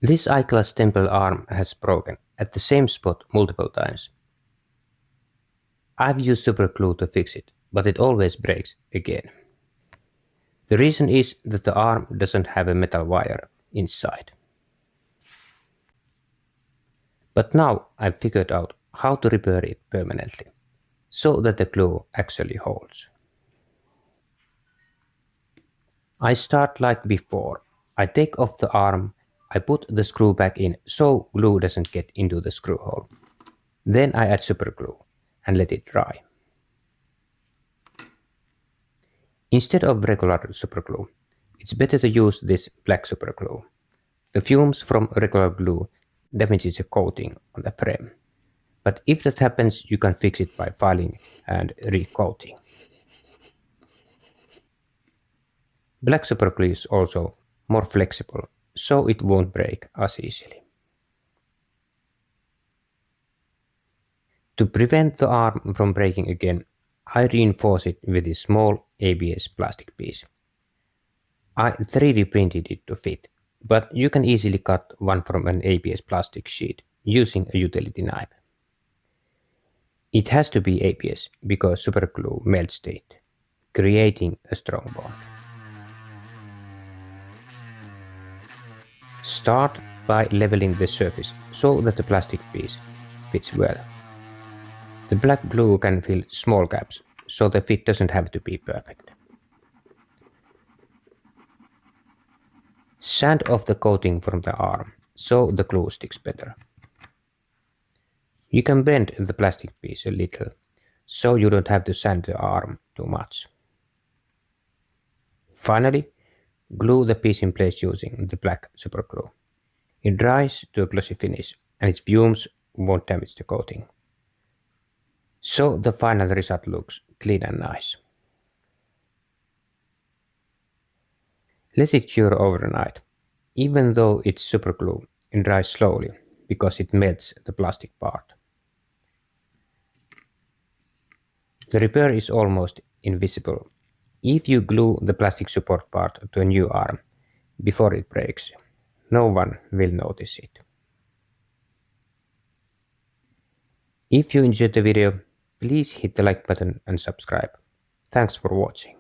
This eyeglass temple arm has broken at the same spot multiple times. I've used superglue to fix it, but it always breaks again. The reason is that the arm doesn't have a metal wire inside. But now I've figured out how to repair it permanently, so that the glue actually holds. I start like before. I take off the arm, I put the screw back in so glue doesn't get into the screw hole. Then I add superglue and let it dry. Instead of regular superglue, it's better to use this black superglue. The fumes from regular glue damages the coating on the frame. But if that happens, you can fix it by filing and recoating. Black superglue is also more flexible, so it won't break as easily. To prevent the arm from breaking again, I reinforce it with a small ABS plastic piece. I 3D printed it to fit, but you can easily cut one from an ABS plastic sheet using a utility knife. It has to be ABS because superglue melts it, creating a strong bond. Start by leveling the surface so that the plastic piece fits well. The black glue can fill small gaps, so the fit doesn't have to be perfect. Sand off the coating from the arm so the glue sticks better. You can bend the plastic piece a little, so you don't have to sand the arm too much. Finally, glue the piece in place using the black superglue. It dries to a glossy finish and its fumes won't damage the coating. So the final result looks clean and nice. Let it cure overnight. Even though it's superglue, it dries slowly because it melts the plastic part. The repair is almost invisible if you glue the plastic support part to a new arm before it breaks. No one will notice it. If you enjoyed the video, please hit the like button and subscribe. Thanks for watching.